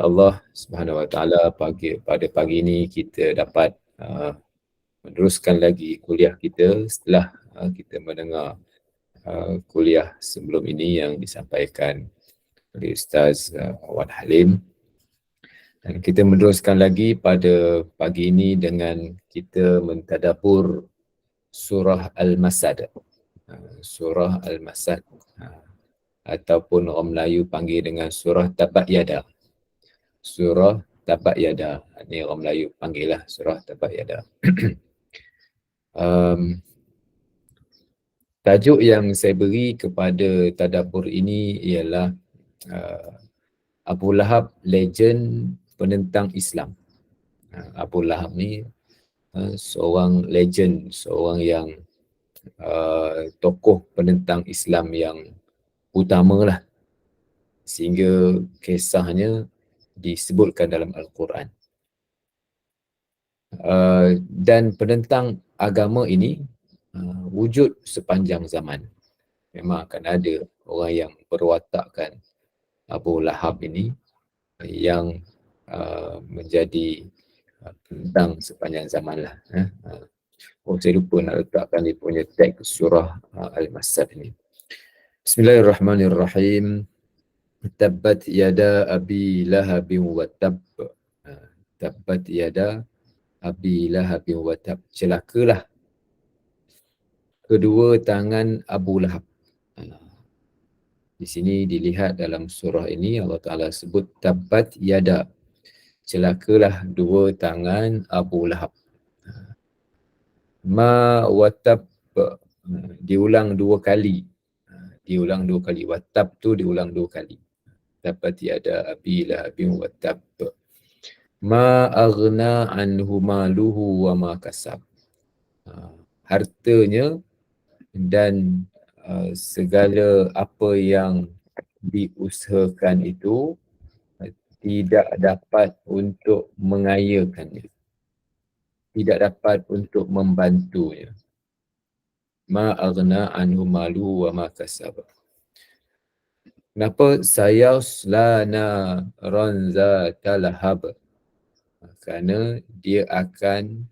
Allah Subhanahu Wa Taala pada pagi ini kita dapat meneruskan lagi kuliah kita setelah kita mendengar kuliah sebelum ini yang disampaikan oleh Ustaz Wan Halim, dan kita meneruskan lagi pada pagi ini dengan kita mentadabbur surah Al-Masad. Surah Al-Masad ataupun orang Melayu panggil dengan surah Tabbat Yada. Surah Tabbat Yada. Ini orang Melayu panggil lah surah Tabbat Yada. Tajuk yang saya beri kepada tadabbur ini ialah Abu Lahab, legend penentang Islam. Abu Lahab ni seorang legend, seorang yang tokoh penentang Islam yang utama lah, sehingga kisahnya disebutkan dalam Al-Quran. Dan penentang agama ini wujud sepanjang zaman. Memang akan ada orang yang berwatakkan Abu Lahab ini yang menjadi penentang sepanjang zaman lah. Saya lupa nak letakkan dia punya tag surah Al-Masad ini. Bismillahirrahmanirrahim. Tabbat yada abi lahabin wa tab. Tabbat yada abi lahabin wa tab. Celakalah kedua tangan Abu Lahab. Di sini dilihat dalam surah ini Allah Ta'ala sebut tabbat yada. Celakalah dua tangan Abu Lahab. Ma watab, diulang dua kali. Diulang dua kali. Watab tu diulang dua kali. Tabbat yada abi lahabin watab. Ma aghna anhu maluhu wa ma kasab. Hartanya dan segala apa yang diusahakan itu tidak dapat untuk mengayakannya, tidak dapat untuk membantunya. Ma aghna anhu maluhu wa ma kasab. Kenapa sayasla naran talahab? Kerana dia akan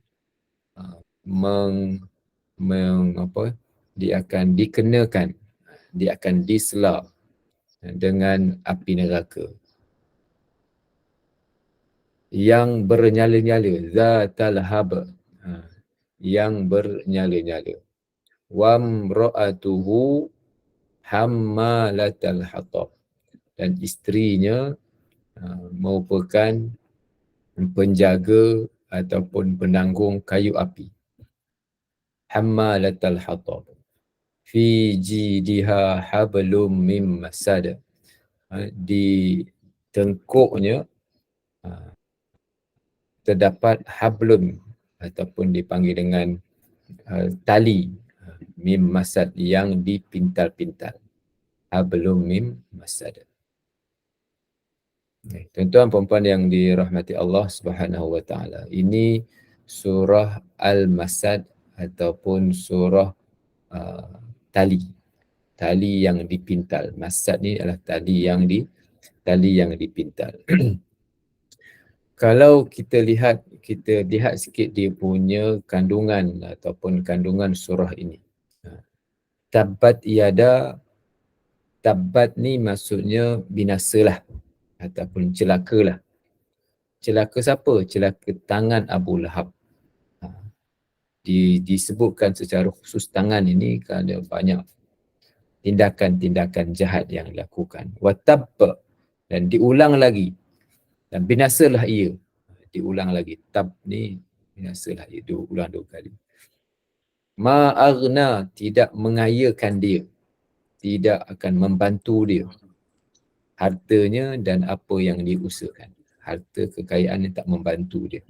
dia akan dikenakan, dia akan disela dengan api neraka yang bernyala-nyala, zatal hab, yang bernyala-nyala. Wamra'atuhu hammalatal hatab, dan isterinya merupakan penjaga ataupun penanggung kayu api. Hammalatal hatab. Fi jidiha hablum mim masad. Di tengkuknya terdapat hablum ataupun dipanggil dengan tali mim masad yang dipintal-pintal. Hablum mim masad. Tuan-tuan perempuan yang dirahmati Allah Subhanahu Wa Taala, ini surah Al-Masad ataupun surah tali yang dipintal. Masad ni adalah tali yang dipintal. Kalau kita lihat sikit dia punya kandungan ataupun kandungan surah ini. Tabbat yada, tabbat ni maksudnya binasalah ataupun celakalah. Celaka siapa? Celaka tangan Abu Lahab. Disebutkan secara khusus tangan ini kerana banyak tindakan-tindakan jahat yang dilakukan. Watab, dan diulang lagi. Dan binasalah ia. Diulang lagi. Tab ni binasalah ia. Diulang dua kali. Ma aghna, tidak mengayakan dia. Tidak akan membantu dia. Hartanya dan apa yang diusahakan. Harta kekayaan yang tak membantu dia.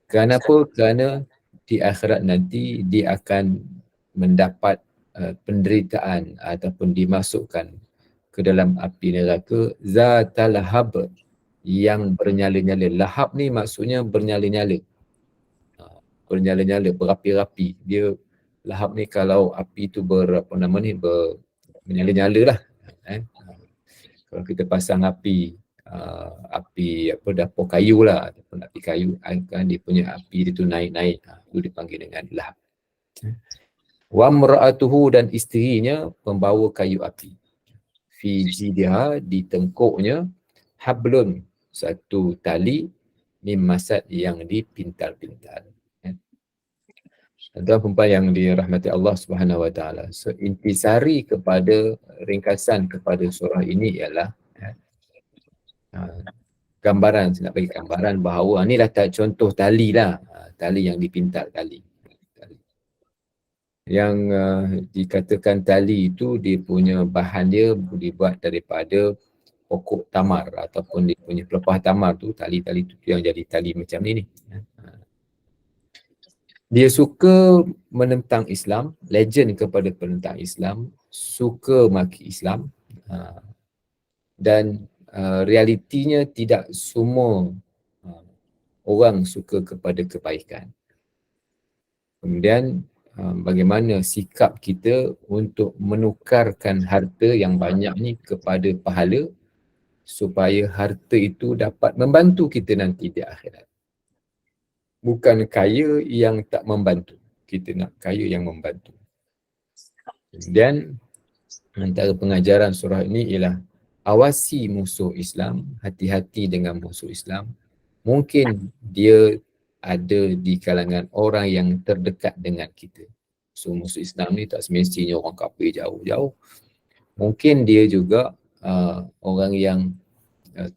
Kenapa? Kerana di akhirat nanti dia akan mendapat penderitaan ataupun dimasukkan ke dalam api neraka zatal lahab, yang bernyala-nyala. Lahab ni maksudnya bernyala-nyala. Bernyala-nyala, berapi-rapi. Dia lahab ni kalau api tu menyala-nyala lah. Kalau kita pasang api api dapur kayu lah, ataupun api kayu, kan dia punya api dia tu naik-naik, itu dipanggil dengan lahab. Wa mra'atuhu, dan isterinya pembawa kayu api. Fi jidha, di tengkuknya, hablun, satu tali, min masad, yang dipintal-pintal. Tuan-tuan yang dirahmati Allah Subhanahu Wa Taala. So intisari kepada ringkasan kepada surah ini ialah gambaran, saya nak bagi gambaran bahawa inilah contoh tali lah, tali yang dipintal tali. Yang dikatakan tali itu dia punya bahan dia dibuat daripada pokok tamar ataupun dia punya pelepah tamar tu, tali-tali tu yang jadi tali macam ni. Dia suka menentang Islam, legend kepada penentang Islam, suka maki Islam, dan realitinya tidak semua orang suka kepada kebaikan. Kemudian bagaimana sikap kita untuk menukarkan harta yang banyak ni kepada pahala supaya harta itu dapat membantu kita nanti di akhirat. Bukan kaya yang tak membantu. Kita nak kaya yang membantu. Dan antara pengajaran surah ini ialah awasi musuh Islam, hati-hati dengan musuh Islam. Mungkin dia ada di kalangan orang yang terdekat dengan kita. So musuh Islam ni tak semestinya orang kafir jauh-jauh. Mungkin dia juga orang yang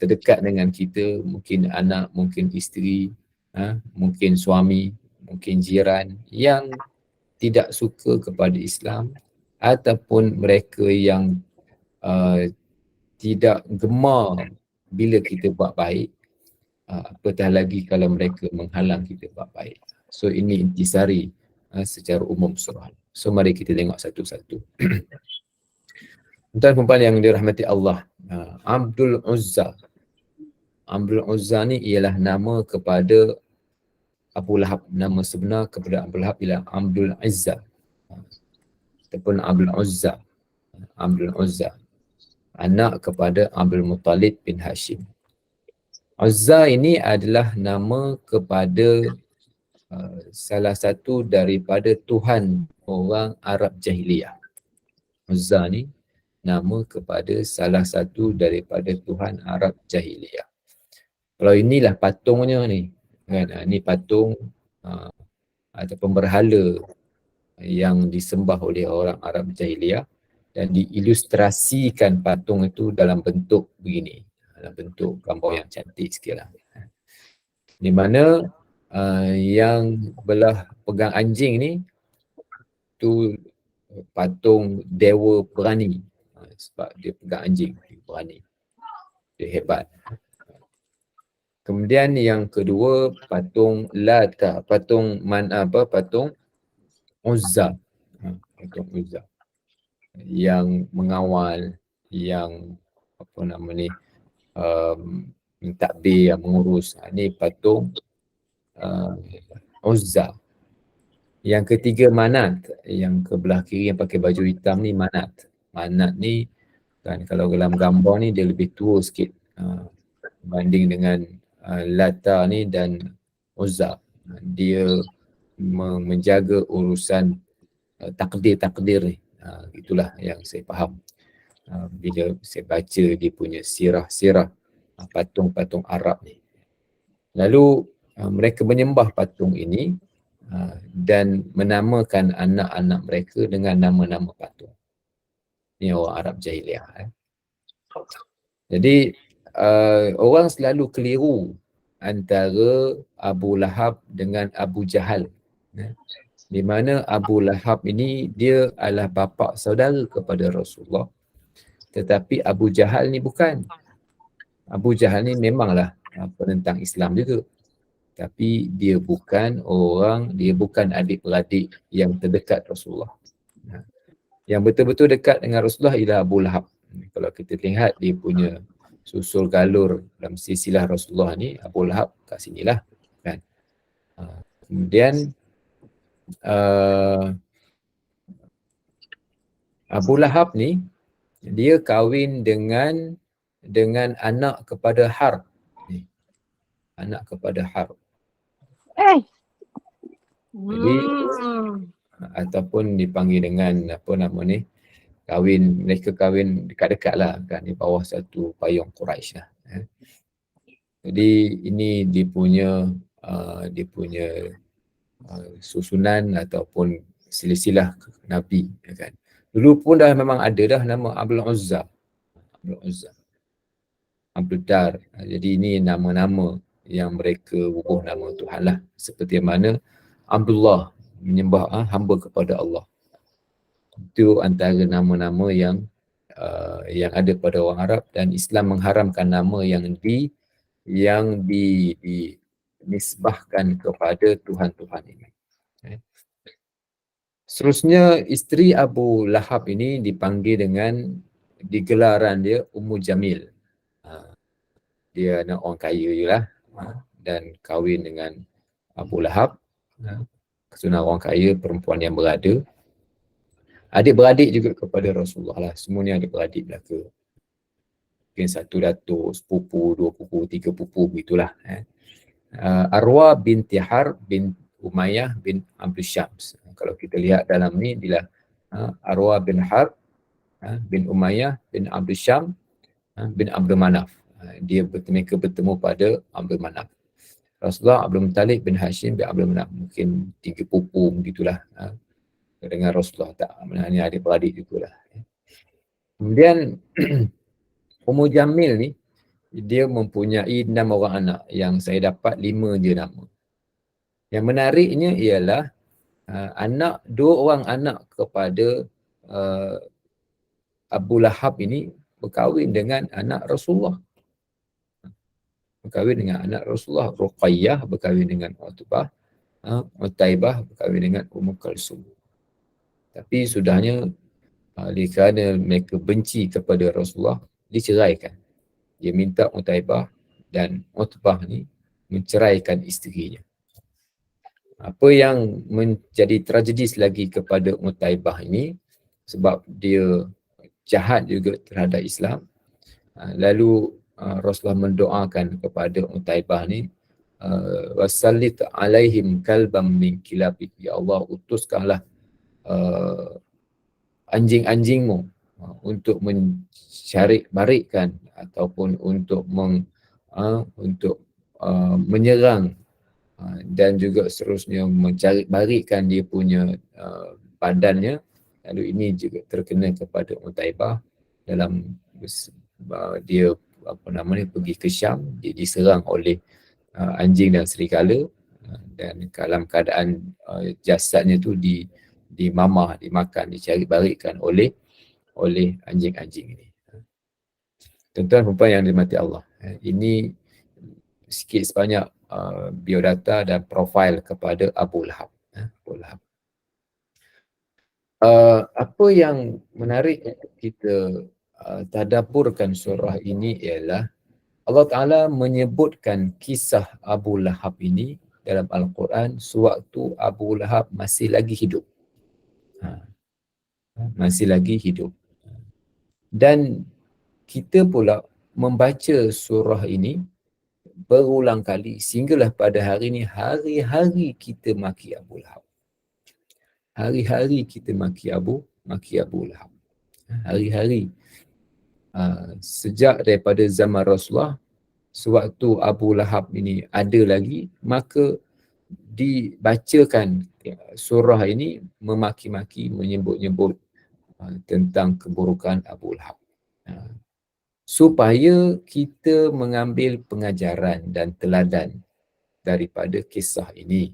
terdekat dengan kita, mungkin anak, mungkin isteri, mungkin suami, mungkin jiran yang tidak suka kepada Islam, ataupun mereka yang tidak gemar bila kita buat baik, apatah lagi kalau mereka menghalang kita buat baik. So ini intisari secara umum surah. So mari kita tengok satu-satu. Tuan-tuan yang dirahmati Allah, Abdul Uzza. Abdul Uzza ni ialah nama kepada Abu Lahab. Nama sebenar kepada Abu Lahab ialah Abdul Izza ataupun Abdul Uzza. Abdul Uzza, anak kepada Abdul Muttalib bin Hashim. Uzza ini adalah nama kepada salah satu daripada Tuhan orang Arab Jahiliyah. Uzza ni nama kepada salah satu daripada Tuhan Arab Jahiliyah. Kalau inilah patungnya ni, kan? Ini patung ataupun berhala yang disembah oleh orang Arab Jahiliyah, dan diilustrasikan patung itu dalam bentuk begini, dalam bentuk gambar yang cantik sikit lah. Di mana yang belah pegang anjing ni tu patung dewa berani, sebab dia pegang anjing, dia berani, dia hebat. Kemudian yang kedua patung Lata, patung Uzza, patung Uzza yang mengawal, yang mentadbir, yang mengurus. Ini patung Uzza. Yang ketiga Manat, yang ke belah kiri yang pakai baju hitam ni Manat. Manat ni kan kalau dalam gambar ni dia lebih tua sikit berbanding dengan Lata ni dan Uzza. Dia menjaga urusan takdir ni. Itulah yang saya faham bila saya baca dia punya sirah patung-patung Arab ni. Lalu mereka menyembah patung ini dan menamakan anak-anak mereka dengan nama-nama patung. Ini orang Arab Jahiliyah. Jadi orang selalu keliru antara Abu Lahab dengan Abu Jahal. Di mana Abu Lahab ini dia adalah bapa saudara kepada Rasulullah. Tetapi Abu Jahal ni bukan. Abu Jahal ni memanglah penentang Islam juga. Tapi dia bukan adik-beradik yang terdekat Rasulullah. Yang betul-betul dekat dengan Rasulullah ialah Abu Lahab. Kalau kita lihat dia punya susul galur dalam silsilah Rasulullah ni, Abu Lahab kat sinilah, kan. Kemudian Abu Lahab ni dia kahwin dengan dengan anak kepada Harb. Ni, anak kepada Harb. Jadi ataupun dipanggil dengan apa nama ni, mereka kahwin dekat-dekat lah kan, di bawah satu payung Quraisy lah. Jadi ini dia punya susunan ataupun silsilah Nabi kan. Dulu pun dah memang ada dah nama Abdul Uzza, Abdul Dar. Jadi ini nama-nama yang mereka bubuh nama Tuhan lah. Seperti mana Abdullah menyembah hamba kepada Allah. Itu antara nama-nama yang ada pada orang Arab, dan Islam mengharamkan nama yang dinisbahkan kepada Tuhan-Tuhan ini. Seterusnya, isteri Abu Lahab ini dipanggil dengan digelaran dia Ummu Jamil. Dia anak orang kaya je lah, dan kahwin dengan Abu Lahab, keturunan orang kaya, perempuan yang berada. Adik-beradik juga kepada Rasulullah lah. Semua ni adik-beradik belaka. Mungkin satu datuk, sepupu, dua pupu, tiga pupu, begitulah. Arwah binti Harb bin Umayyah bin Abdul Syams. Kalau kita lihat dalam ni, bila Arwah bin Harb bin Umayyah bin Abdul Syams bin Abdul Manaf. Mereka bertemu pada Abdul Manaf. Rasulullah Abdul Muttalib bin Hashim bin Abdul Manaf. Mungkin tiga pupu begitulah. Dengan Rasulullah tak, hanya adik-beradik jugalah. Kemudian Ummu Jamil ni, dia mempunyai 6 orang anak, yang saya dapat 5 je nama. Yang menariknya ialah dua orang anak kepada Abu Lahab ini berkahwin dengan anak Rasulullah. Ruqayyah berkahwin dengan Utbah, Utaibah berkahwin dengan Ummu Kalsum. Tapi sudahnya kerana mereka benci kepada Rasulullah, diceraikan. Dia minta Utaibah dan Utbah ni menceraikan isterinya. Apa yang menjadi tragedis lagi kepada Utaibah ini, sebab dia jahat juga terhadap Islam. Lalu Rasulullah mendoakan kepada Utaibah ni, wasallit alaihim kalbam min kilabik, ya Allah, utuskanlah anjing-anjingmu untuk mencari barikan ataupun untuk menyerang dan juga seterusnya mencari barikan dia punya badannya. Lalu ini juga terkena kepada Utaibah dalam dia pergi ke Syam, dia diserang oleh anjing dan serigala, dan dalam keadaan jasadnya tu dimamah, dimakan, dicari barikan oleh anjing-anjing ini. Tuan-tuan perempuan yang dirahmati Allah, ini sikit sebanyak biodata dan profil kepada Abu Lahab. Apa yang menarik untuk kita tadabburkan surah ini ialah Allah Ta'ala menyebutkan kisah Abu Lahab ini dalam Al-Quran sewaktu Abu Lahab masih lagi hidup. Dan kita pula membaca surah ini berulang kali sehinggalah pada hari ini, hari-hari kita maki Abu Lahab. Hari-hari kita maki Abu Lahab. Hari-hari. Sejak daripada zaman Rasulullah, sewaktu Abu Lahab ini ada lagi, maka dibacakan surah ini memaki-maki, menyebut-nyebut tentang keburukan Abu Lahab. Supaya kita mengambil pengajaran dan teladan daripada kisah ini.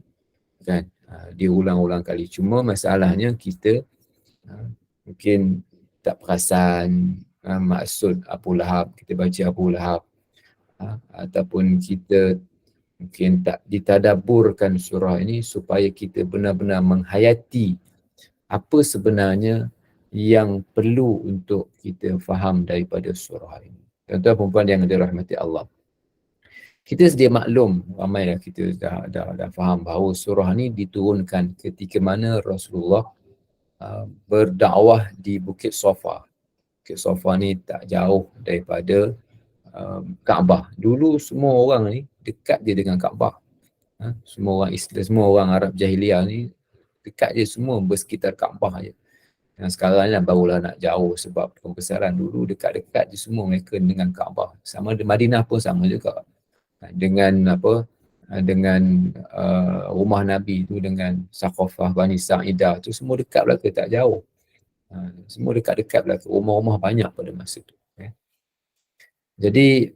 Kan? Diulang-ulang kali. Cuma masalahnya kita mungkin tak perasan maksud Abu Lahab. Kita baca Abu Lahab. Ataupun kita mungkin tak ditadabburkan surah ini supaya kita benar-benar menghayati apa sebenarnya yang perlu untuk kita faham daripada surah ini. Tuan-tuan perempuan yang dirahmati Allah, kita sedia maklum, ramai dah kita dah faham bahawa surah ini diturunkan ketika mana Rasulullah berdakwah di Bukit Safa. Bukit Safa ni tak jauh daripada Kaabah. Dulu semua orang ni dekat je dengan Kaabah. Semua orang Islam, semua orang Arab Jahiliah ni dekat je, semua bersekitar Kaabah je. Yang sekarang ni barulah nak jauh sebab pembesaran. Dulu dekat-dekat je semua mereka dengan Kaabah. Sama di Madinah pun sama juga. Dengan apa, dengan rumah Nabi tu, dengan Saqafah Bani Sa'idah tu, semua dekat belaka, tak jauh. Semua dekat-dekat belaka, rumah-rumah banyak pada masa tu. Jadi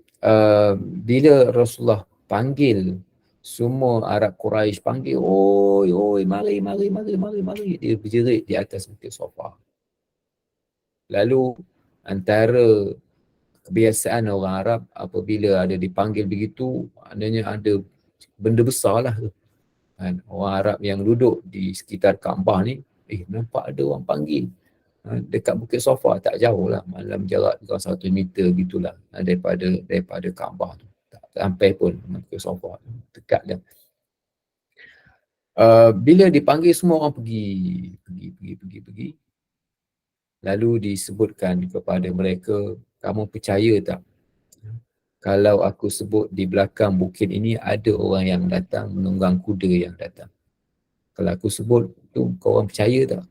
bila Rasulullah panggil semua Arab Quraisy, panggil, oi, oi, mari, mari, mari, mari, mari. Dia berjerit di atas bukit Safa. Lalu antara kebiasaan orang Arab apabila ada dipanggil begitu, maknanya ada benda besar lah. Orang Arab yang duduk di sekitar Kaabah ni, nampak ada orang panggil. Dekat Bukit Safa, tak jauh lah, malam jarak 100 meter gitulah daripada Kaabah tu. Tak sampai pun Bukit Safa, dekat je. Bila dipanggil, semua orang pergi. Lalu disebutkan kepada mereka, kamu percaya tak kalau aku sebut di belakang bukit ini ada orang yang datang menunggang kuda yang datang? Kalau aku sebut tu, kau orang percaya tak?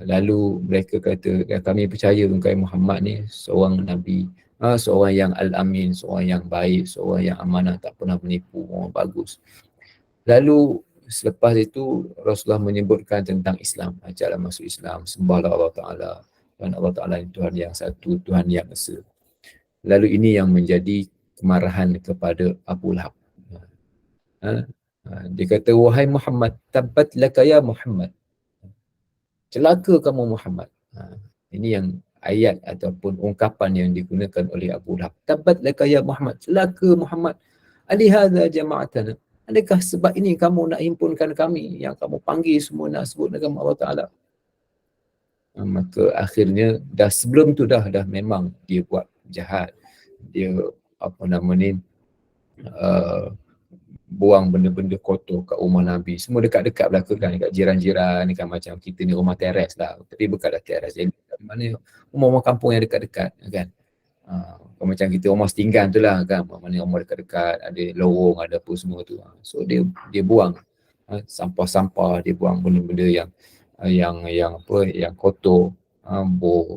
Lalu mereka kata, kami percaya engkau Muhammad ni seorang Nabi, seorang yang Al-Amin, seorang yang baik, seorang yang amanah, tak pernah menipu, orang bagus. Lalu selepas itu Rasulullah menyebutkan tentang Islam, ajaklah masuk Islam, sembahlah Allah Ta'ala, dan Allah Ta'ala ini Tuhan yang satu, Tuhan yang esa. Lalu ini yang menjadi kemarahan kepada Abu Lahab. Dia kata, wahai Muhammad, tabbat laka ya Muhammad, celaka kamu Muhammad. Ini yang ayat ataupun ungkapan yang digunakan oleh Abu Lahab. Tabbat laka ya Muhammad, celaka Muhammad, alihadza jama'atana, adakah sebab ini kamu nak himpunkan kami, yang kamu panggil semua nak sebut nama Allah Ta'ala? Maka akhirnya sebelum tu dah memang dia buat jahat. Dia buang benda-benda kotor kat rumah Nabi. Semua dekat-dekat belaka kan, dekat jiran-jiran ni kan, macam kita ni rumah teres lah, tapi bukanlah teres. Jadi mana rumah-rumah kampung yang dekat-dekat kan. Macam kita rumah setinggan tu lah kan, mana rumah dekat-dekat, ada lorong, ada apa semua tu. So dia buang sampah-sampah, dia buang benda-benda yang kotor,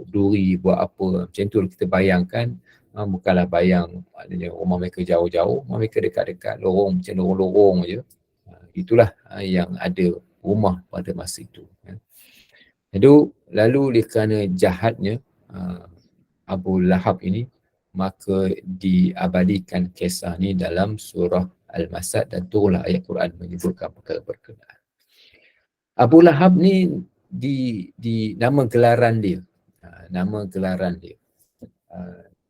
duri, buat apa. Macam tu kita bayangkan, bukanlah bayang maknanya rumah mereka jauh-jauh, rumah mereka dekat-dekat, lorong macam lorong-lorong je. Itulah yang ada rumah pada masa itu. Lalu kerana jahatnya Abu Lahab ini, maka diabadikan kisah ni dalam surah Al-Masad, dan turunlah ayat Quran menyebutkan perkara berkenaan. Abu Lahab ni di nama gelaran dia.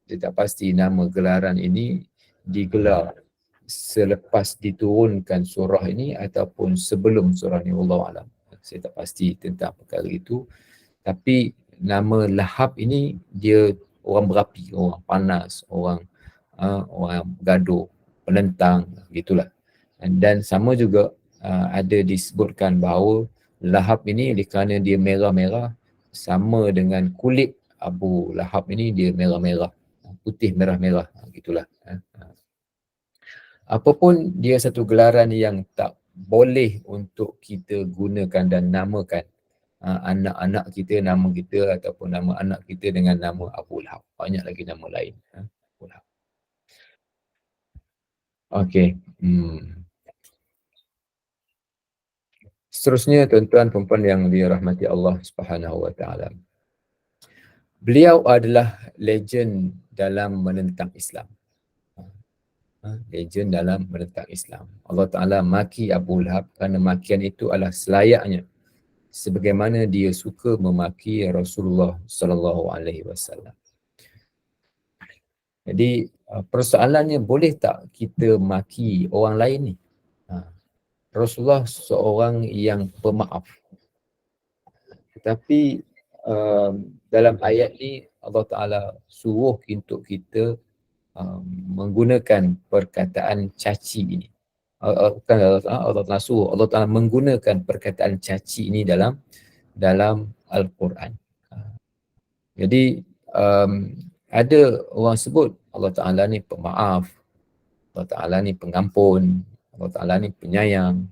Dia tak pasti nama gelaran ini digelar selepas diturunkan surah ini ataupun sebelum surah ni, Wallahu a'lam. Saya tak pasti tentang perkara itu. Tapi nama Lahab ini dia orang berapi, orang panas, orang gaduh, penentang, gitulah. Dan sama juga ada disebutkan bahawa Lahab ini kerana dia merah-merah, sama dengan kulit Abu Lahab ini, dia merah-merah, putih merah-merah, gitulah. Apapun dia satu gelaran yang tak boleh untuk kita gunakan dan namakan anak-anak kita, nama kita ataupun nama anak kita dengan nama Abu Lahab. Banyak lagi nama lain. Abu Lahab. Okey. Seterusnya, tuan-tuan perempuan yang dirahmati Allah Subhanahu wa taala. Beliau adalah legend dalam menentang Islam. Legend dalam menentang Islam. Allah Ta'ala maki Abu Lahab kerana makian itu adalah selayaknya sebagaimana dia suka memaki Rasulullah sallallahu alaihi wasallam. Jadi persoalannya, boleh tak kita maki orang lain ni? Rasulullah seorang yang pemaaf. Tetapi dalam ayat ni Allah Ta'ala suruh untuk kita menggunakan perkataan caci ini. Allah Ta'ala suruh, Allah Ta'ala menggunakan perkataan caci ini dalam Al-Quran. Jadi ada orang sebut Allah Ta'ala ni pemaaf, Allah Ta'ala ni pengampun, Allah Ta'ala ni penyayang.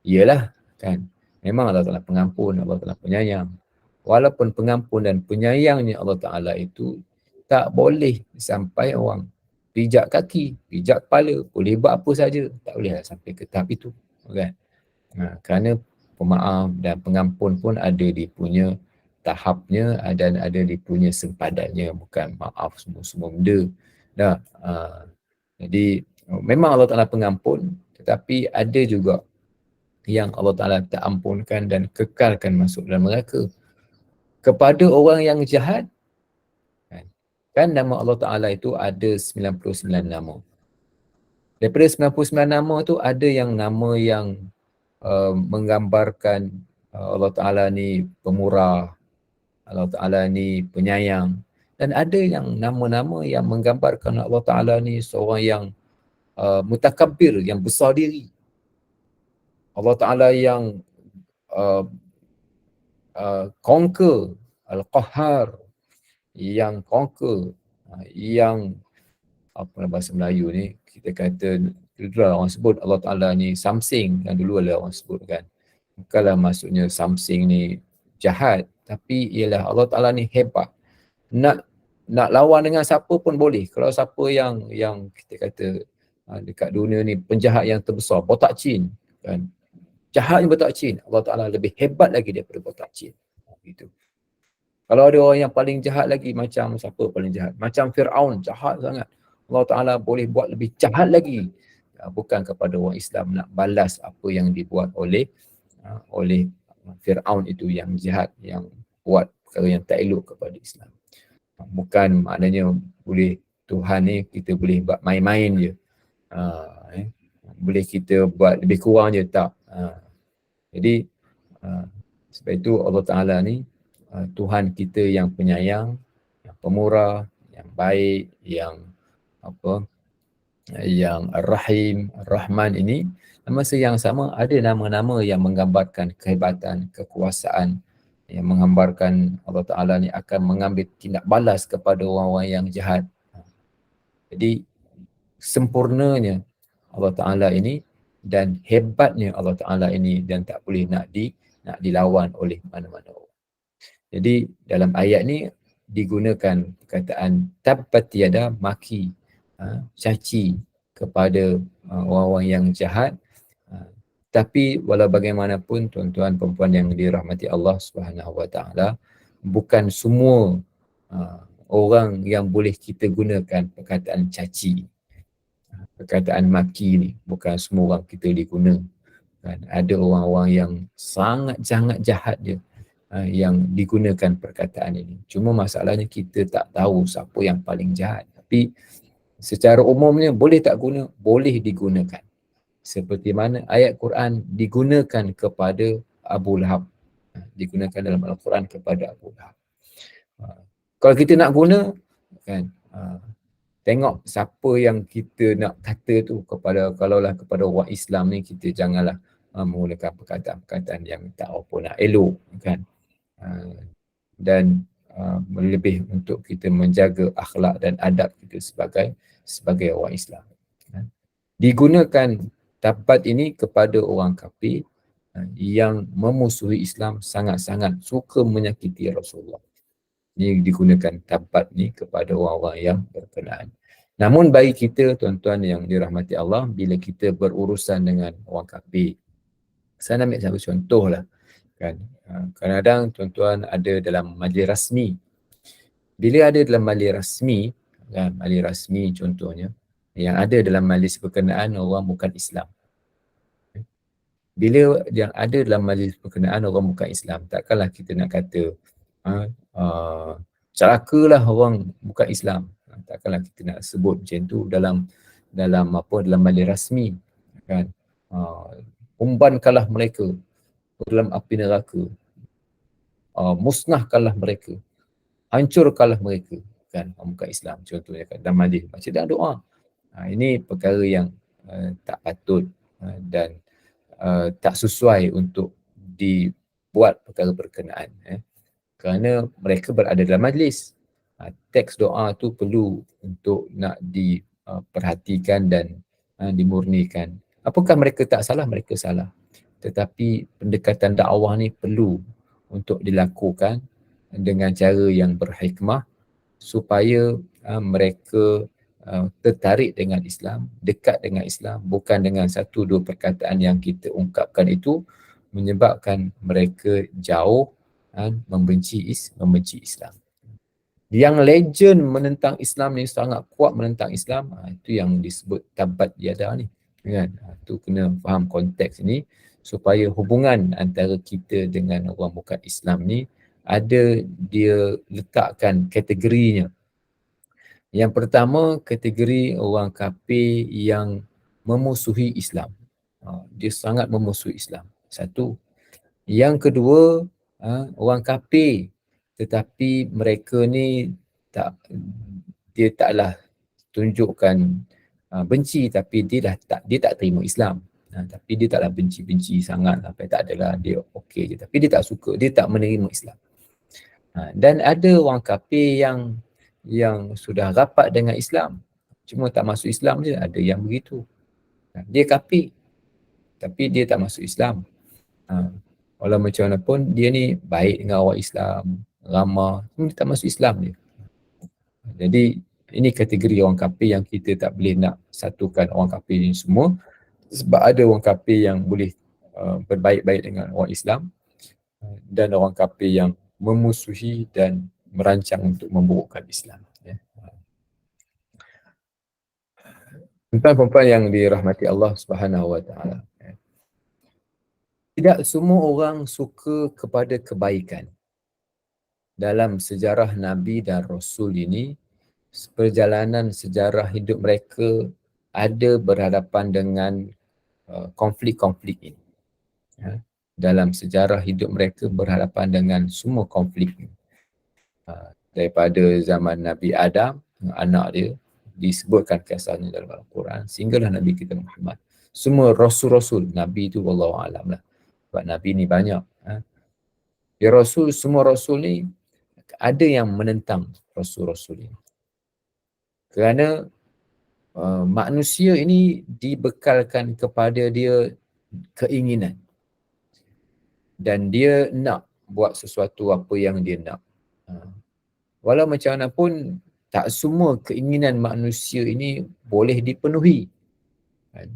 Iyalah kan, memang Allah Ta'ala pengampun, Allah Ta'ala penyayang. Walaupun pengampun dan penyayangnya Allah Ta'ala itu tak boleh sampai orang pijak kaki, pijak kepala, boleh buat apa saja, tak boleh sampai ke tahap itu kan. Kerana pemaaf dan pengampun pun ada di punya tahapnya dan ada di punya sempadannya, bukan maaf semua benda. Jadi memang Allah Ta'ala pengampun, tetapi ada juga yang Allah Ta'ala tak ampunkan dan kekalkan masuk dalam neraka. Kepada orang yang jahat, kan nama Allah Ta'ala itu ada 99 nama. Daripada 99 nama tu ada yang nama yang menggambarkan Allah Ta'ala ni pemurah, Allah Ta'ala ni penyayang, dan ada yang nama-nama yang menggambarkan Allah Ta'ala ni seorang yang mutakabbir, yang besar diri. Allah Ta'ala yang conquer, Al-Qahhar, yang conquer, yang apa bahasa Melayu ni, kita kata dulu orang sebut Allah Ta'ala ni Samsing, yang dulu lah orang sebut kan. Bukanlah maksudnya Samsing ni jahat, tapi ialah Allah Ta'ala ni hebat. Nak lawan dengan siapa pun boleh. Kalau siapa yang kita kata dekat dunia ni penjahat yang terbesar, Botak Chin kan. Jahatnya Botak Chin, Allah Ta'ala lebih hebat lagi daripada Botak Chin. Gitu. Kalau ada orang yang paling jahat lagi, macam siapa paling jahat? Macam Fir'aun, jahat sangat. Allah Ta'ala boleh buat lebih jahat lagi. Bukan kepada orang Islam nak balas apa yang dibuat oleh Fir'aun itu yang jahat, yang buat perkara yang tak elok kepada Islam. Bukan maknanya boleh Tuhan ni kita boleh buat main-main je. Boleh kita buat lebih kurang je, tak. Jadi sebab itu Allah Ta'ala ni Tuhan kita yang penyayang, yang pemurah, yang baik, yang Ar-Rahim, Ar-Rahman ini. Masa yang sama ada nama-nama yang menggambarkan kehebatan, kekuasaan, yang menggambarkan Allah Ta'ala ni akan mengambil tindak balas kepada orang-orang yang jahat. Jadi sempurnanya Allah Ta'ala ini dan hebatnya Allah Ta'ala ini, dan tak boleh nak dilawan oleh mana-mana orang. Jadi dalam ayat ni digunakan perkataan tabbat yada, maki, caci kepada orang-orang yang jahat. Tapi walau bagaimanapun tuan-tuan perempuan yang dirahmati Allah Subhanahu Wa Taala, bukan semua orang yang boleh kita gunakan perkataan caci, perkataan maki ni, bukan semua orang kita diguna. Kan? Ada orang-orang yang sangat-sangat jahat je yang digunakan perkataan ini. Cuma masalahnya kita tak tahu siapa yang paling jahat. Tapi secara umumnya boleh tak guna? Boleh digunakan. Seperti mana ayat Quran digunakan kepada Abu Lahab. Digunakan dalam Al-Quran kepada Abu Lahab. Kalau kita nak guna, kan, tengok siapa yang kita nak kata tu kepada, kalaulah kepada orang Islam ni, kita janganlah menggunakan perkataan-perkataan yang tak apa nak elok, kan. Dan lebih untuk kita menjaga akhlak dan adab kita sebagai orang Islam. Digunakan tabat ini kepada orang kafir yang memusuhi Islam, sangat-sangat suka menyakiti Rasulullah. Ini digunakan tabat ni kepada orang-orang yang berkenaan. Namun bagi kita, tuan-tuan yang dirahmati Allah, bila kita berurusan dengan orang kafir, saya ambil satu contoh lah. Kan? Kadang-kadang tuan-tuan ada dalam majlis rasmi. Bila ada dalam majlis rasmi, kan, majlis rasmi contohnya, yang ada dalam majlis berkenaan orang bukan Islam. Bila yang ada dalam majlis berkenaan orang bukan Islam, takkanlah kita nak kata celakalah orang bukan Islam. Takkanlah kita nak sebut macam tu dalam majlis rasmi, kan. Umbankanlah mereka dalam api neraka. Musnahkanlah mereka. Hancurkanlah mereka, kan, orang bukan Islam contohnya, kan, dalam majlis baca dan doa. Ini perkara yang tak patut dan tak sesuai untuk dibuat perkara berkenaan, kerana mereka berada dalam majlis. Teks doa tu perlu untuk nak diperhatikan dan dimurnikan. Apakah mereka tak salah? Mereka salah. Tetapi pendekatan dakwah ni perlu untuk dilakukan dengan cara yang berhikmah supaya mereka tertarik dengan Islam, dekat dengan Islam, bukan dengan satu dua perkataan yang kita ungkapkan itu menyebabkan mereka jauh membenci Islam. Yang legend menentang Islam ni sangat kuat menentang Islam, itu yang disebut tabat yada ni, kan? Tu kena faham konteks ni supaya hubungan antara kita dengan orang bukan Islam ni ada dia letakkan kategorinya. Yang pertama, kategori orang kafir yang memusuhi Islam. Dia sangat memusuhi Islam. Satu. Yang kedua, orang kafir tetapi mereka ni dia taklah tunjukkan benci, tapi dia tak terima Islam. Tapi dia taklah benci sangat sampai tak adalah, dia okey je, tapi dia tak suka, dia tak menerima Islam. Dan ada orang kafir yang sudah rapat dengan Islam, cuma tak masuk Islam je, ada yang begitu. Dia kafir tapi dia tak masuk Islam. Walau macam mana pun dia ni baik dengan orang Islam, ramah, dia tak masuk Islam dia. Jadi ini kategori orang kafir yang kita tak boleh nak satukan orang kafir ini semua, sebab ada orang kafir yang boleh berbaik-baik dengan orang Islam dan orang kafir yang memusuhi dan merancang untuk memburukkan Islam. Tuan-tuan yang dirahmati Allah Subhanahu Wa Taala. Tidak semua orang suka kepada kebaikan. Dalam sejarah Nabi dan Rasul ini, perjalanan sejarah hidup mereka ada berhadapan dengan konflik-konflik ini. Dalam sejarah hidup mereka berhadapan dengan semua konflik ini. Daripada zaman Nabi Adam, anak dia, disebutkan kisahnya dalam Al-Quran, sehinggalah Nabi kita Muhammad. Semua Rasul-Rasul, Nabi itu wallahualam lah. Sebab Nabi ni banyak. Ya Rasul, semua Rasul ni ada yang menentang Rasul-Rasul ini. Kerana manusia ini dibekalkan kepada dia keinginan. Dan dia nak buat sesuatu apa yang dia nak. Walau macam mana pun, tak semua keinginan manusia ini boleh dipenuhi.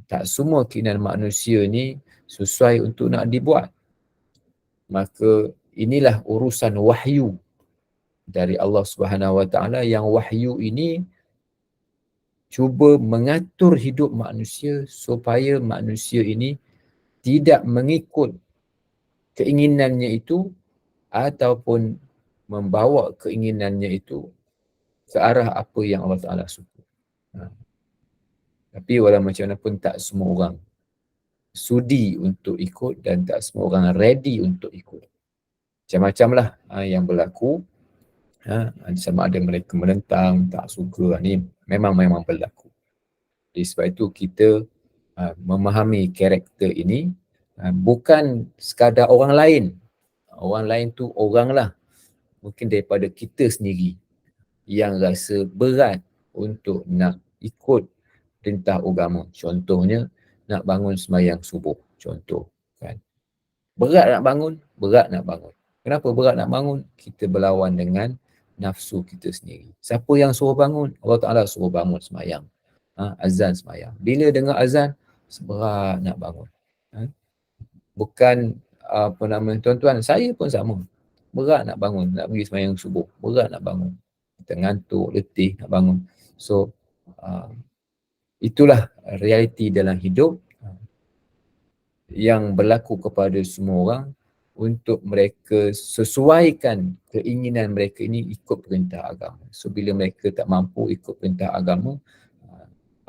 Tak semua keinginan manusia ini sesuai untuk nak dibuat. Maka inilah urusan wahyu dari Allah Subhanahu Wa Taala, yang wahyu ini cuba mengatur hidup manusia supaya manusia ini tidak mengikut keinginannya itu ataupun membawa keinginannya itu ke arah apa yang Allah Ta'ala suka. Tapi walau macam mana pun, tak semua orang sudi untuk ikut dan tak semua orang ready untuk ikut. Macam-macam lah yang berlaku. Sama ada mereka menentang, tak suka, ni memang berlaku. Jadi sebab itu kita memahami karakter ini bukan sekadar orang lain. Orang lain tu orang lah, mungkin daripada kita sendiri yang rasa berat untuk nak ikut perintah agama. Contohnya, nak bangun sembahyang subuh. Contoh, kan. Berat nak bangun. Kenapa berat nak bangun? Kita berlawan dengan nafsu kita sendiri. Siapa yang suruh bangun? Allah Ta'ala suruh bangun sembahyang. Azan sembahyang. Bila dengar azan, berat nak bangun. Bukan apa nama tuan-tuan, saya pun sama. Berat nak bangun, nak pergi sembahyang subuh. Berat nak bangun. Kita ngantuk, letih nak bangun. So, itulah realiti dalam hidup yang berlaku kepada semua orang, untuk mereka sesuaikan keinginan mereka ini ikut perintah agama. So bila mereka tak mampu ikut perintah agama,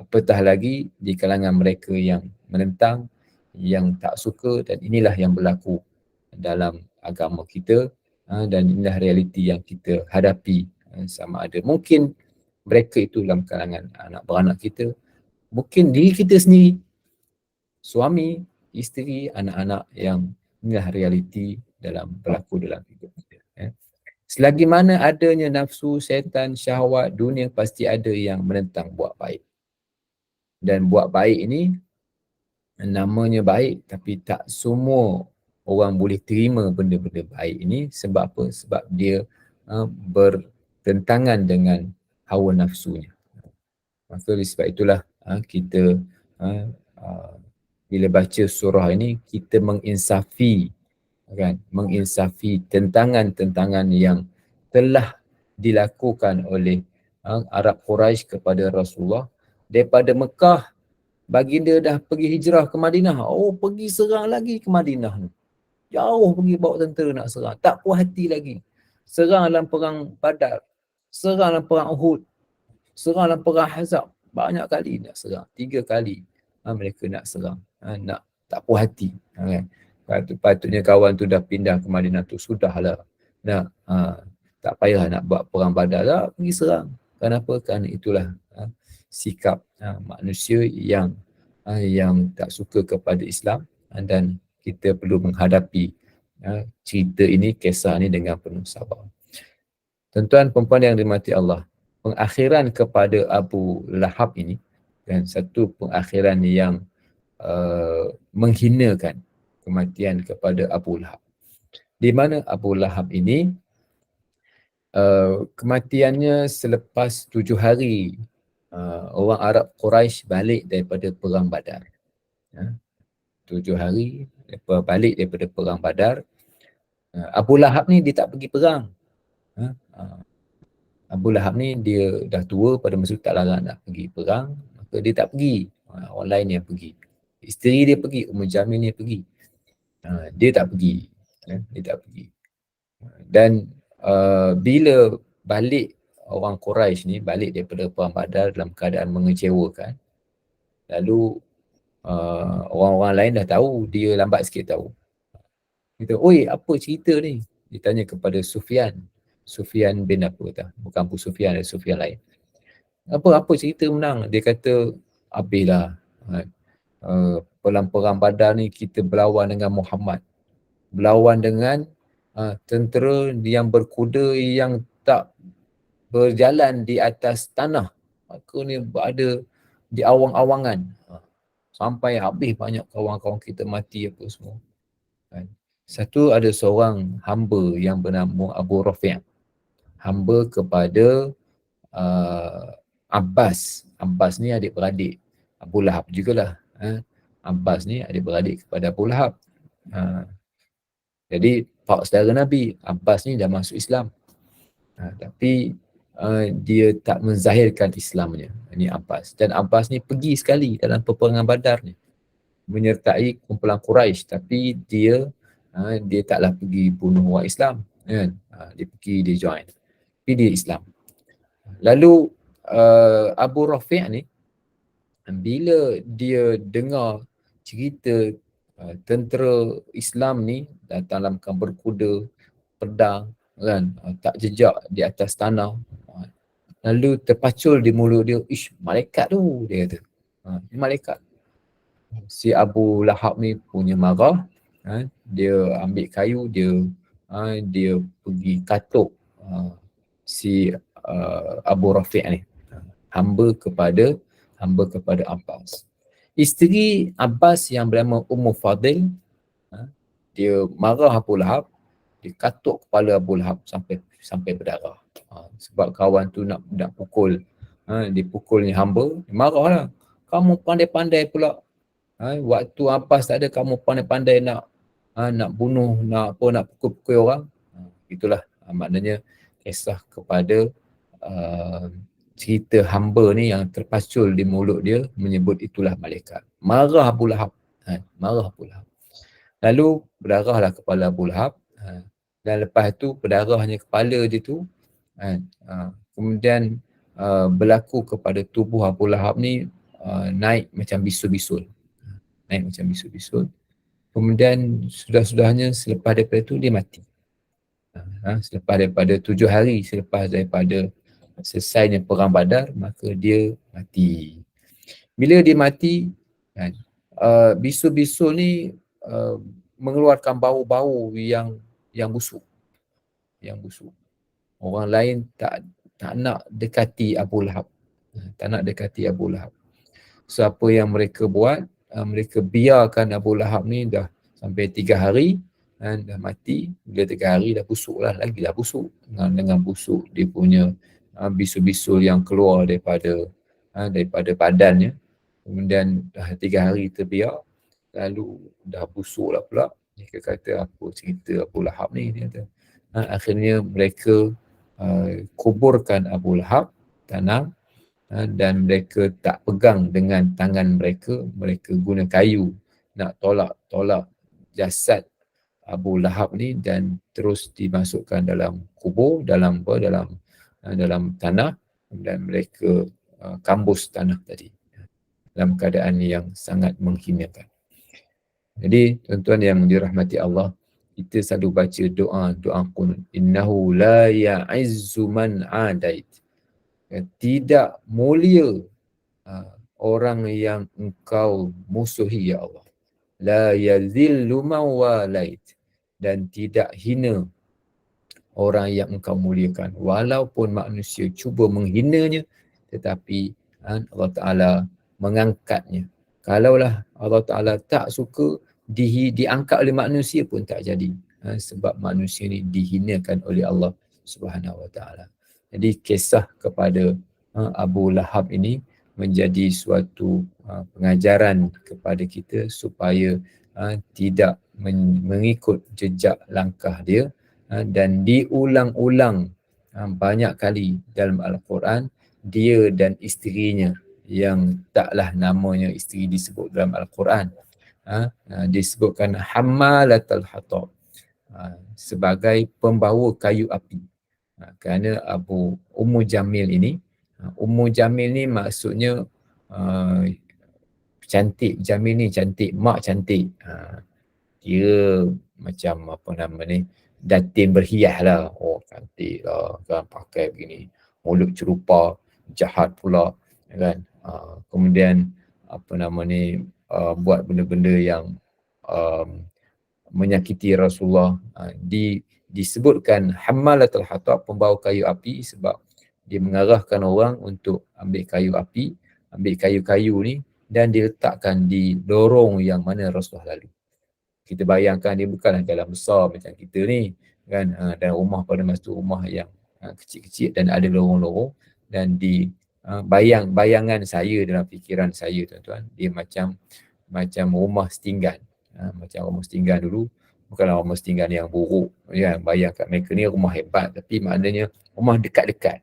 apatah lagi di kalangan mereka yang menentang, yang tak suka, dan inilah yang berlaku dalam agama kita, dan inilah realiti yang kita hadapi. Sama ada mungkin mereka itu dalam kalangan anak beranak kita, mungkin diri kita sendiri, suami, isteri, anak-anak, yang inilah realiti dalam berlaku dalam hidup kita. Selagi mana adanya nafsu, syaitan, syahwat, dunia, pasti ada yang menentang buat baik. Dan buat baik ini namanya baik, tapi tak semua orang boleh terima benda-benda baik ini. Sebab apa? Sebab dia bertentangan dengan hawa nafsunya. Maka sebab itulah kita bila baca surah ini, kita menginsafi, kan, menginsafi tentangan-tentangan yang telah dilakukan oleh Arab Quraisy kepada Rasulullah. Daripada Mekah, baginda dah pergi hijrah ke Madinah. Oh, pergi serang lagi ke Madinah ni. Jauh pergi bawa tentera nak serang. Tak puas hati lagi. Serang dalam perang Badar. Serang dalam perang Uhud. Serang dalam perang Ahzab. Banyak kali nak serang. 3 kali mereka nak serang. Nak tak puas hati. Kan? Patutnya kawan tu dah pindah ke Madinah tu. Sudahlah. Nak, tak payah nak buat perang Badar lah. Pergi serang. Kenapa? Kerana itulah sikap manusia yang tak suka kepada Islam, dan kita perlu menghadapi cerita ini, kisah ini dengan penuh sabar. Tuan-tuan perempuan yang dirahmati Allah, pengakhiran kepada Abu Lahab ini, dan satu pengakhiran yang menghinakan, kematian kepada Abu Lahab. Di mana Abu Lahab ini kematiannya selepas 7 hari orang Arab Quraisy balik daripada perang Badar. 7 hari balik daripada perang Badar. Abu Lahab ni dia tak pergi perang. Abu Lahab ni dia dah tua, pada masa tak larang nak pergi perang, maka dia tak pergi. Orang lain yang pergi. Isteri dia pergi, Ummu Jamil ni pergi. Dia tak pergi. Dia tak pergi. Dan bila balik orang Quraisy ni, balik daripada perang Badar dalam keadaan mengecewakan, lalu orang-orang lain dah tahu, dia lambat sikit tahu. Kita, oi, apa cerita ni? Dia tanya kepada Sufyan bin apa tak? Bukan Abu Sufyan, ada Sufyan lain. Apa cerita menang? Dia kata, habislah. Perang Badar ni kita berlawan dengan Muhammad. Berlawan dengan tentera yang berkuda yang tak berjalan di atas tanah. Maka ni berada di awang-awangan. Sampai habis banyak kawan-kawan kita mati apa semua. Satu, ada seorang hamba yang bernama Abu Rafi'. Hamba kepada Abbas. Abbas ni adik-beradik Abu Lahab jugalah. Abbas ni adik-beradik kepada Abu Lahab. Jadi pak saudara Nabi, Abbas ni dah masuk Islam. Tapi dia tak menzahirkan Islamnya. Ini Abbas. Dan Abbas ni pergi sekali dalam peperangan Badar ni, menyertai kumpulan Quraisy, tapi dia taklah pergi bunuh orang Islam, kan? Dia pergi, dia join. Tapi dia Islam. Lalu Abu Rafi' ni, bila dia dengar cerita tentera Islam ni datang dalam berkuda, pedang, kan, tak jejak di atas tanah, lalu terpacul di mulut dia, ish, malaikat tu, dia kata. Ini malaikat. Si Abu Lahab ni punya marah, dia ambil kayu, dia pergi katuk si Abu Rafi' ni, hamba kepada Abbas. Isteri Abbas yang bernama Ummu Fadil, dia marah Abu Lahab, dia katuk kepala Abu Lahab sampai berdarah. Sebab kawan tu nak pukul, dia pukulnya hamba, dia marahlah. Kamu pandai-pandai pula. Waktu Abbas tak ada, kamu pandai-pandai nak bunuh, nak pukul-pukul orang. Itulah maknanya kisah kepada cerita hamba ni yang terpacul di mulut dia, menyebut itulah malaikat. Marah Abu Lahab. Marah Abu Lahab. Lalu berdarahlah kepala Abu Lahab. Dan lepas tu berdarahnya kepala dia tu, kemudian berlaku kepada tubuh Abu Lahab ni naik macam bisul-bisul. Kemudian sudah-sudahnya selepas daripada tu dia mati. Selepas daripada 7 hari selepas daripada selesainya perang Badar, maka dia mati. Bila dia mati, bisul-bisul ni mengeluarkan bau-bau yang busuk. Orang lain tak nak dekati Abu Lahab. Tak nak dekati Abu Lahab. So apa yang mereka buat, mereka biarkan Abu Lahab ni dah sampai 3 hari, dah mati. Bila 3 hari dah busuk lah, lagi dah busuk. Dengan busuk dia punya bisul-bisul yang keluar daripada badannya. Kemudian dah 3 hari terbiar, lalu dah busuk lah pula. Mereka kata, apa cerita Abu Lahab ni? Dia kata. Akhirnya mereka kuburkan Abu Lahab, tanam, dan mereka tak pegang dengan tangan mereka, mereka guna kayu nak tolak jasad Abu Lahab ni dan terus dimasukkan dalam kubur, dalam tanah, dan mereka kambus tanah tadi dalam keadaan yang sangat menghinakan. Jadi tuan-tuan yang dirahmati Allah, kita selalu baca doa qunut. Innahu la ya'izzu man adait. Tidak mulia orang yang engkau musuhi, ya Allah. La yazillu man walait. Dan tidak hina orang yang engkau muliakan. Walaupun manusia cuba menghinanya, tetapi Allah Ta'ala mengangkatnya. Kalaulah Allah Ta'ala tak suka diangkat oleh manusia pun tak jadi. Sebab manusia ni dihinakan oleh Allah Subhanahu Wa Ta'ala. Jadi kisah kepada Abu Lahab ini menjadi suatu pengajaran kepada kita supaya tidak mengikut jejak langkah dia, dan diulang-ulang banyak kali dalam Al-Quran, dia dan isterinya yang taklah namanya isteri disebut dalam Al-Quran, disebutkan hammalatul hatab, sebagai pembawa kayu api. Kerana Ummu Jamil ini, Ummu Jamil ni maksudnya cantik. Jamil ni cantik, mak cantik. Dia macam apa nama ni, datin berhias lah. Oh cantik lah kan, pakai begini, mulut cerupa, jahat pula kan. Kemudian apa nama ni, buat benda-benda yang menyakiti Rasulullah. Disebutkan hammalatul hatab, pembawa kayu api, sebab dia mengarahkan orang untuk ambil kayu api, ambil kayu-kayu ni dan diletakkan di lorong yang mana Rasulullah lalu. Kita bayangkan dia bukanlah jalan besar macam kita ni kan, dan rumah pada masa tu rumah yang kecil-kecil dan ada lorong-lorong, dan di bayangan saya, dalam fikiran saya tuan-tuan, dia macam rumah setinggan. Macam rumah setinggan dulu, bukanlah rumah setinggan yang buruk ya. Bayangkan mereka ni rumah hebat, tapi maknanya rumah dekat-dekat,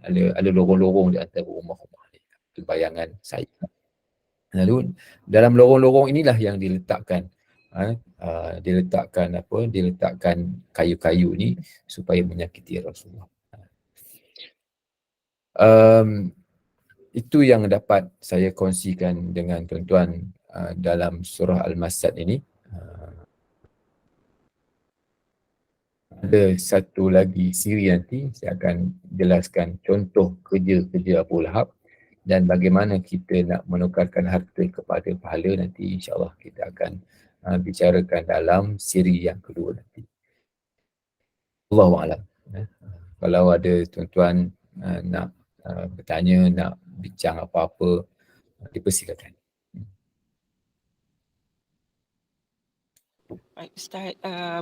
ada lorong-lorong di antara rumah-rumah ni. Itu bayangan saya. Lalu dalam lorong-lorong inilah yang diletakkan kayu-kayu ni supaya menyakiti Rasulullah. Itu yang dapat saya kongsikan dengan tuan-tuan dalam surah Al-Masad ini. Ada satu lagi siri nanti saya akan jelaskan contoh kerja-kerja Abu Lahab dan bagaimana kita nak menukarkan harta kepada pahala. Nanti insyaAllah kita akan bicarakan dalam siri yang kedua nanti. Allahu'alam. Kalau ada tuan-tuan nak bertanya, nak bincang apa-apa, dipersilakan. Baik Ustaz,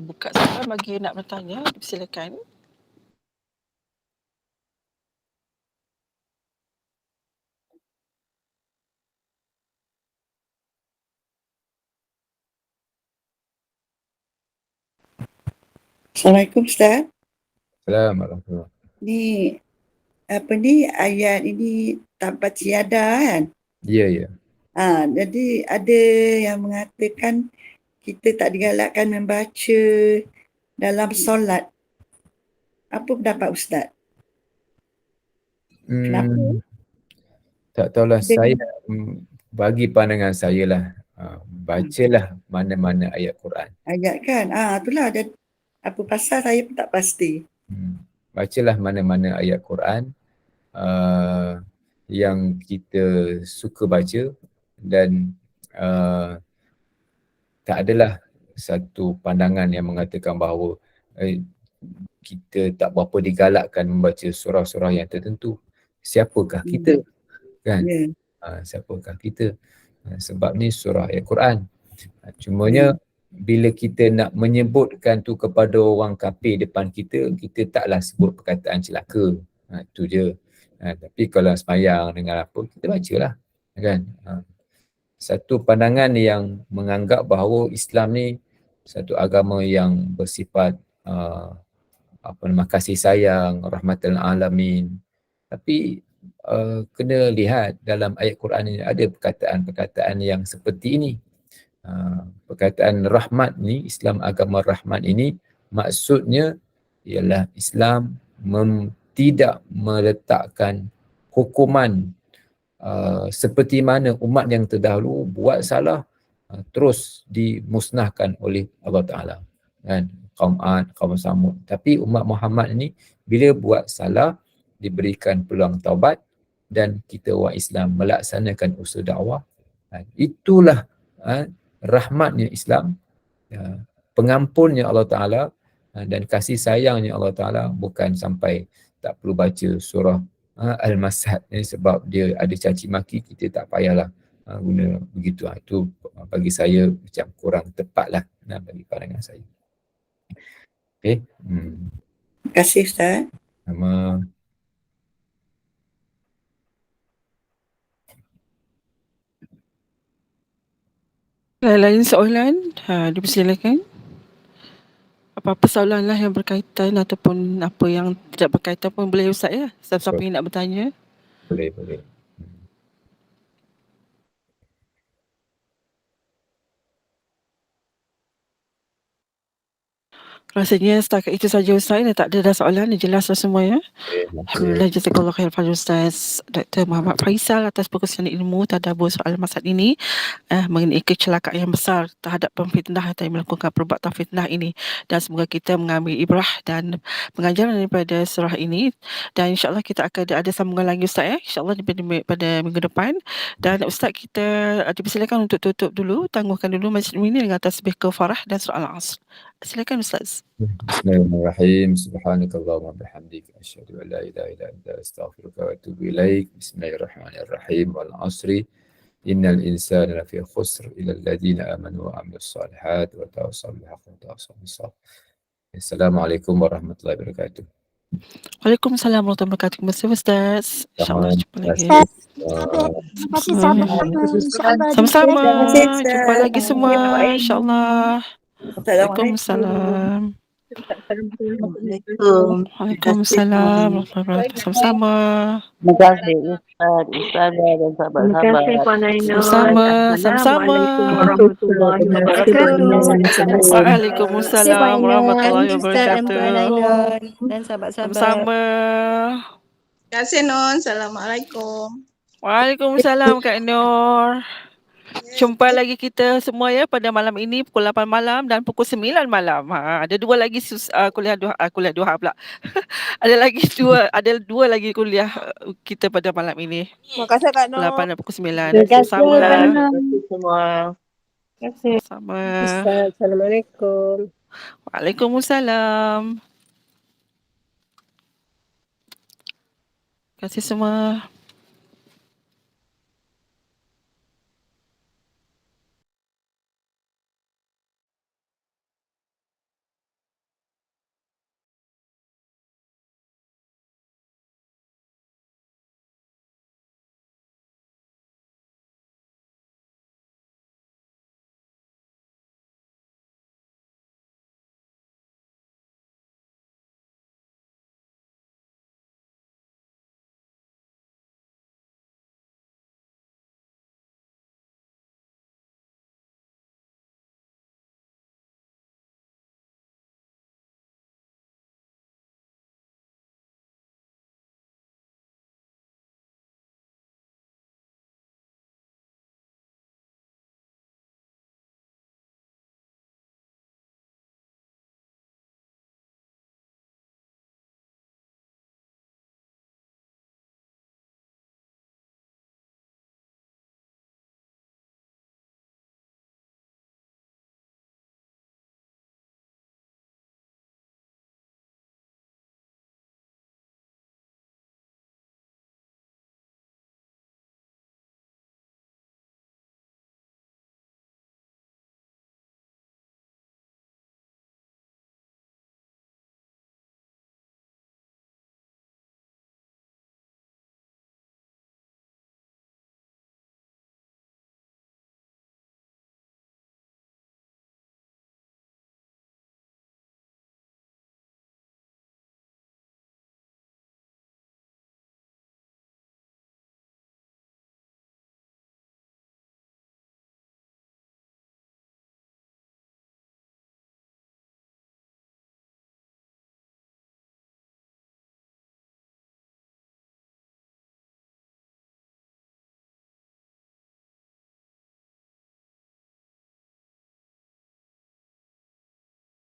buka sahabat bagi nak bertanya, silakan. Assalamualaikum Ustaz. Assalamualaikum. Ni apa ni, ayat ini tanpa tiada kan? Ya. Jadi ada yang mengatakan kita tak digalakkan membaca dalam solat. Apa pendapat Ustaz? Kenapa? Tak tahulah, saya bagi pandangan saya lah, bacalah mana-mana ayat Quran. Ayat kan? Itulah ada apa pasal saya pun tak pasti. Bacalah mana-mana ayat Quran yang kita suka baca, dan tak adalah satu pandangan yang mengatakan bahawa kita tak berapa digalakkan membaca surah-surah yang tertentu. Siapakah kita? Kan? Ya. Siapakah kita? Sebab ni surah Al-Quran. Cumanya bila kita nak menyebutkan tu kepada orang kafir depan kita, kita taklah sebut perkataan celaka. Itu je. Tapi kalau sembahyang dengan apa, kita bacalah. Kan? Satu pandangan yang menganggap bahawa Islam ni satu agama yang bersifat kasih sayang, rahmatan alamin. Tapi kena lihat dalam ayat Quran ini ada perkataan-perkataan yang seperti ini. Perkataan rahmat ni, Islam agama rahmat ini maksudnya ialah Islam tidak meletakkan hukuman seperti mana umat yang terdahulu buat salah terus dimusnahkan oleh Allah Ta'ala. Kan? Kaum Ad, kaum Samud. Tapi umat Muhammad ini bila buat salah diberikan peluang taubat dan kita orang Islam melaksanakan usaha dakwah. Itulah rahmatnya Islam, pengampunnya Allah Ta'ala dan kasih sayangnya Allah Ta'ala. Bukan sampai tak perlu baca surah Al-Masad ni sebab dia ada caci maki, kita tak payahlah guna begitu. Itu bagi saya macam kurang tepat lah bagi pandangan saya. Okay. Terima kasih Ustaz. Sama. Lain soalan, dipersilakan. Apa-apa soalan lah yang berkaitan ataupun apa yang tidak berkaitan pun boleh Ustaz ya. Siapa-siapa yang nak bertanya. Boleh. Rasanya setakat itu saja Ustaz, tak ada dah soalan, jelas dah semua ya. Alhamdulillah, jazakallah khair pada Ustaz Dr. Muhammad Faisal atas perkongsian ilmu tadabbur soal masad ini mengenai kecelakaan yang besar terhadap pemfitnah atau yang melakukan perbuatan fitnah ini, dan semoga kita mengambil ibrah dan pengajaran daripada surah ini, dan insyaAllah kita akan ada sambungan lagi Ustaz ya, insyaAllah pada minggu depan. Dan Ustaz, kita dipersilakan untuk tutup dulu, tangguhkan dulu majlis ini dengan tasbih kafarah dan surah Al-Asr. Silakan Ustaz. Bismillahirrahmanirrahim. Subhanakallahumma bihamdik asyhadu an la ilaha illa anta astaghfiruka wa atubu ilaik. Bismillahirrahmanirrahim. Wal 'asri innal insana lafi khusr illa alladziina amanu wa 'amilus shalihat wa tawassaw bil haqqi wa tawassaw bis sabr. Assalamualaikum warahmatullahi wabarakatuh. Waalaikumsalam warahmatullahi wabarakatuh. Terima kasih Ustaz. InsyaAllah jumpa lagi. Terima kasih sahabat. Sama-sama. Terima kasih, Ustaz. Jumpa lagi semua. InsyaAllah. Assalamualaikum. Waalaikumsalam. Waalaikumsalam warahmatullahi wabarakatuh. Sama-sama. Terima kasih Ustaz dan sahabat-sahabat. Sama-sama. Sama-sama. Warahmatullahi wabarakatuh. Waalaikumsalam warahmatullahi wabarakatuh. Dan sahabat-sahabat. Sama-sama. Terima kasih Nun. Assalamualaikum. Waalaikumsalam Kak Nur. Jumpa lagi kita semua ya pada malam ini pukul 8 malam dan pukul 9 malam. Ada dua lagi kuliah duha pula. ada dua lagi kuliah kita pada malam ini. Terima kasih Kak Nur. 8 dan pukul 9. Terima kasih Sama. Terima kasih semua. Sama. Assalamualaikum. Waalaikumsalam. Terima kasih semua.